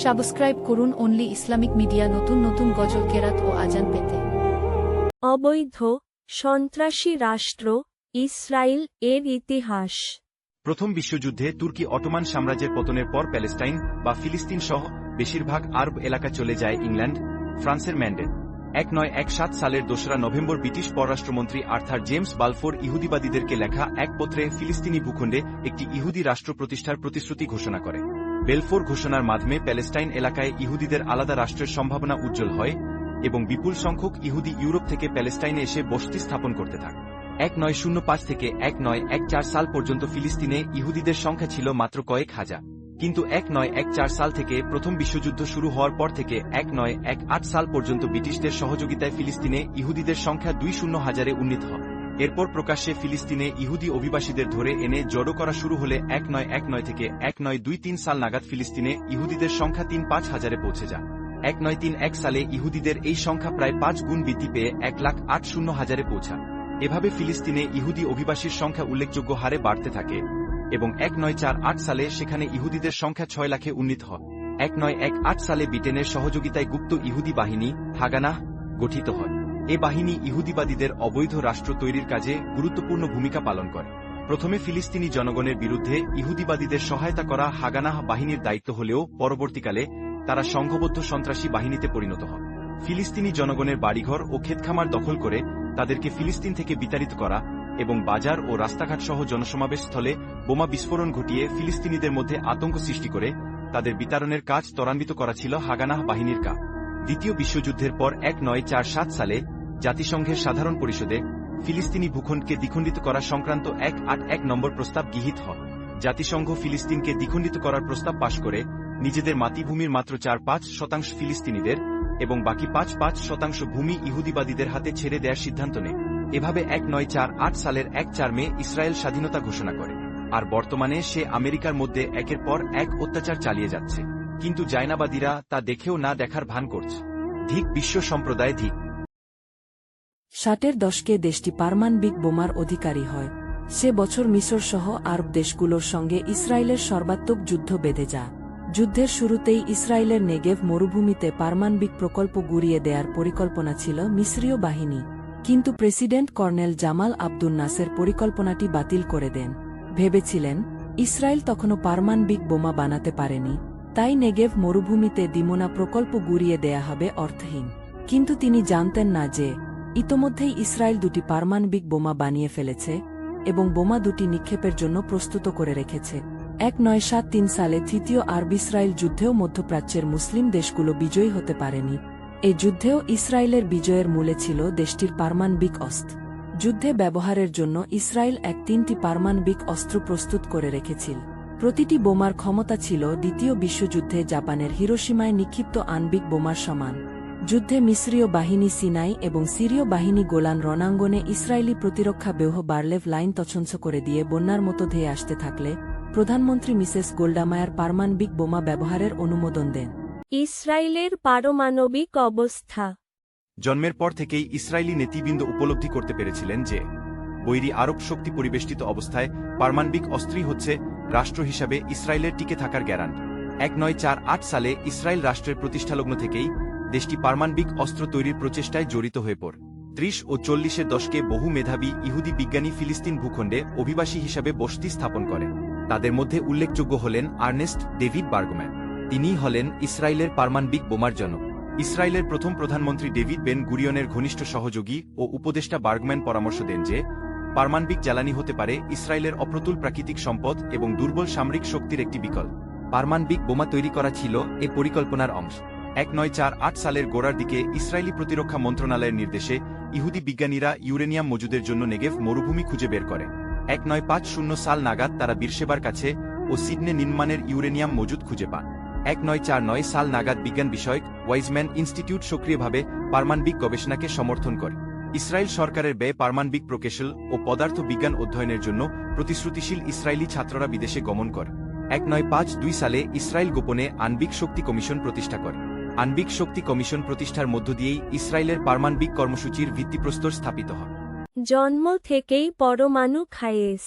Subscribe করুন only Islamic media নতুন নতুন গজল কেরাত ও আজান পেতে। অবৈধ সন্ত্রাসী রাষ্ট্র ইসরায়েল এর ইতিহাস। প্রথম বিশ্বযুদ্ধে তুর্কি অটোমান সাম্রাজ্যের পতনের পর প্যালেস্টাইন বা ফিলিস্তিন সহ বেশিরভাগ আরব এলাকা চলে যায় ইংল্যান্ড, ফ্রান্সের ম্যান্ডেট। 1917 সালের 2 নভেম্বর ব্রিটিশ পররাষ্ট্রমন্ত্রী আর্থার জেমস বালফোর ইহুদিবাদীদেরকে লেখা এক পত্রে ফিলিস্তিনি ভূখণ্ডে একটি ইহুদি রাষ্ট্র প্রতিষ্ঠার প্রতিশ্রুতি ঘোষণা করে। বেলফোর ঘোষণার মাধ্যমে প্যালেস্টাইন এলাকায় ইহুদিদের আলাদা রাষ্ট্রের সম্ভাবনা উজ্জ্বল হয় এবং বিপুল সংখ্যক ইহুদি ইউরোপ থেকে প্যালেস্টাইনে এসে বসতি স্থাপন করতে থাকে। 1905 থেকে 1914 সাল পর্যন্ত ফিলিস্তিনে ইহুদিদের সংখ্যা ছিল মাত্র কয়েক হাজার, কিন্তু 1914 সাল থেকে প্রথম বিশ্বযুদ্ধ শুরু হওয়ার পর থেকে 1918 সাল পর্যন্ত ব্রিটিশদের সহযোগিতায় ফিলিস্তিনে ইহুদিদের সংখ্যা 20,000-এ উন্নীত হয়। এরপর প্রকাশ্যে ফিলিস্তিনে ইহুদি অভিবাসীদের ধরে এনে জড়ো করা শুরু হলে 1919 থেকে 1923 সাল নাগাদ ফিলিস্তিনে ইহুদিদের সংখ্যা 3-5,000-এ পৌঁছে যায়। 1931 সালে ইহুদিদের এই সংখ্যা প্রায় 5 গুণ বৃদ্ধি পেয়ে 1,80,000-এ পৌঁছায়। এভাবে ফিলিস্তিনে ইহুদি অভিবাসীর সংখ্যা উল্লেখযোগ্য হারে বাড়তে থাকে এবং 1948 সালে সেখানে ইহুদিদের সংখ্যা 6 লাখে উন্নীত হয়। 1918 সালে ব্রিটেনের সহযোগিতায় গুপ্ত ইহুদি বাহিনী হাগানাহ গঠিত হয়। এ বাহিনী ইহুদিবাদীদের অবৈধ রাষ্ট্র তৈরির কাজে গুরুত্বপূর্ণ ভূমিকা পালন করে। প্রথমে ফিলিস্তিনি জনগণের বিরুদ্ধে ইহুদিবাদীদের সহায়তা করা হাগানাহ বাহিনীর দায়িত্ব হলেও পরবর্তীকালে তারা সংঘবদ্ধ সন্ত্রাসী বাহিনীতে পরিণত হয়। ফিলিস্তিনি জনগণের বাড়িঘর ও ক্ষেতখামার দখল করে তাদেরকে ফিলিস্তিন থেকে বিতাড়িত করা এবং বাজার ও রাস্তাঘাট সহ জনসমাবেশ স্থলে বোমা বিস্ফোরণ ঘটিয়ে ফিলিস্তিনিদের মধ্যে আতঙ্ক সৃষ্টি করে তাদের বিতাড়নের কাজ ত্বরান্বিত করা ছিল হাগানাহ বাহিনীর কাজ। দ্বিতীয় বিশ্বযুদ্ধের পর 1947 সালে জাতিসংঘের সাধারণ পরিষদে ফিলিস্তিনি ভূখণ্ডকে দ্বিখণ্ডিত করা সংক্রান্ত 181 নম্বর প্রস্তাব গৃহীত হয়। জাতিসংঘ ফিলিস্তিনকে দ্বিখণ্ডিত করার প্রস্তাব পাশ করে নিজেদের মাতৃভূমির মাত্র 4-5% ফিলিস্তিনিদের এবং বাকি 5-5% ভূমি ইহুদিবাদীদের হাতে ছেড়ে দেওয়ার সিদ্ধান্ত নেয়। এভাবে 1948 সালের 1 মে ইসরায়েল স্বাধীনতা ঘোষণা করে। আর বর্তমানে সে আমেরিকার মধ্যে একের পর এক অত্যাচার চালিয়ে যাচ্ছে, কিন্তু জায়নাবাদীরা তা দেখেও না দেখার ভান করছে। ধিক বিশ্ব সম্প্রদায় ধিক। 60-এর দশকে দেশটি পারমাণবিক বোমার অধিকারী হয়। সে বছর মিসর সহ আরব দেশগুলোর সঙ্গে ইসরায়েলের সর্বাত্মক যুদ্ধ বেঁধে যায়। যুদ্ধের শুরুতেই ইসরায়েলের নেগেভ মরুভূমিতে পারমাণবিক প্রকল্প গুড়িয়ে দেয়ার পরিকল্পনা ছিল মিসরীয় বাহিনী, কিন্তু প্রেসিডেন্ট কর্নেল জামাল আবদুল নাসের পরিকল্পনাটি বাতিল করে দেন। ভেবেছিলেন ইসরায়েল তখনও পারমাণবিক বোমা বানাতে পারেনি, তাই নেগেভ মরুভূমিতে দিমোনা প্রকল্প গুড়িয়ে দেয়া হবে অর্থহীন। কিন্তু তিনি জানতেন না যে ইতোমধ্যেই ইসরায়েল 2টি পারমাণবিক বোমা বানিয়ে ফেলেছে এবং বোমা 2টি নিক্ষেপের জন্য প্রস্তুত করে রেখেছে। 1973 সালে তৃতীয় আরব ইসরায়েল যুদ্ধেও মধ্যপ্রাচ্যের মুসলিম দেশগুলো বিজয়ী হতে পারেনি। এ যুদ্ধেও ইসরায়েলের বিজয়ের মূলে ছিল দেশটির পারমাণবিক অস্ত্র। যুদ্ধে ব্যবহারের জন্য ইসরায়েল 3টি পারমাণবিক অস্ত্র প্রস্তুত করে রেখেছিল। প্রতিটি বোমার ক্ষমতা ছিল দ্বিতীয় বিশ্বযুদ্ধে জাপানের হিরোশিমায় নিক্ষিপ্ত আণবিক বোমার সমান। যুদ্ধে মিসরীয় বাহিনী সিনাই এবং সিরীয় বাহিনী গোলান রণাঙ্গনে ইসরায়েলি প্রতিরক্ষা ব্যূহ বার্লেভ লাইন তছনছ করে দিয়ে বন্যার মতো ধেয়ে আসতে থাকলে প্রধানমন্ত্রী মিসেস গোল্ডামায়ার পারমাণবিক বোমা ব্যবহারের অনুমোদন দেন। ইসরায়েলের পারমাণবিক অবস্থা। জন্মের পর থেকেই ইসরায়েলি নেতৃবৃন্দ উপলব্ধি করতে পেরেছিলেন যে বৈরী আরব শক্তি পরিবেষ্টিত অবস্থায় পারমাণবিক অস্ত্রই হচ্ছে রাষ্ট্র হিসাবে ইসরায়েলের টিকে থাকার গ্যারান্টি। 1948 সালে ইসরায়েল রাষ্ট্রের প্রতিষ্ঠালগ্ন থেকেই দেশটি পারমাণবিক অস্ত্র তৈরির প্রচেষ্টায় জড়িত হয়ে পড়ে। 30 ও 40-এর দশকে বহু মেধাবী ইহুদি বিজ্ঞানী ফিলিস্তিন ভূখণ্ডে অভিবাসী হিসাবে বসতি স্থাপন করে। তাদের মধ্যে উল্লেখযোগ্য হলেন আর্নেস্ট ডেভিড বার্গম্যান। তিনিই হলেন ইসরায়েলের পারমাণবিক বোমার জনক। ইসরায়েলের প্রথম প্রধানমন্ত্রী ডেভিড বেন গুরিয়নের ঘনিষ্ঠ সহযোগী ও উপদেষ্টা বার্গম্যান পরামর্শ দেন যে পারমাণবিক জ্বালানি হতে পারে ইসরায়েলের অপ্রতুল প্রাকৃতিক সম্পদ এবং দুর্বল সামরিক শক্তির একটি বিকল্প। পারমাণবিক বোমা তৈরি করা ছিল এ পরিকল্পনার অংশ। 1948 সালের গোড়ার দিকে ইসরায়েলি প্রতিরক্ষা মন্ত্রণালয়ের নির্দেশে ইহুদি বিজ্ঞানীরা ইউরেনিয়াম মজুদের জন্য নেগেভ মরুভূমি খুঁজে বের করে। 1950 সাল নাগাদ তারা বীরশেবার কাছে ও সিডনে নিম্মানের ইউরেনিয়াম মজুদ খুঁজে পান। 1949 সাল নাগাদ বিজ্ঞান বিষয়ক ওয়াইজম্যান ইনস্টিটিউট সক্রিয়ভাবে পারমাণবিক গবেষণাকে সমর্থন করে। ইসরায়েল সরকারের ব্যয়ে পারমাণবিক প্রকৌশল ও পদার্থ বিজ্ঞান অধ্যয়নের জন্য প্রতিশ্রুতিশীল ইসরায়েলি ছাত্ররা বিদেশে গমন করে। 1952 সালে ইসরায়েল গোপনে আণবিক শক্তি কমিশন প্রতিষ্ঠা করে। আণবিক শক্তি কমিশন প্রতিষ্ঠার মধ্য দিয়েই ইসরায়েলের পারমাণবিক কর্মসূচির ভিত্তিপ্রস্তর স্থাপিত হয়। জন্ম থেকেই পরমাণু খায়েস।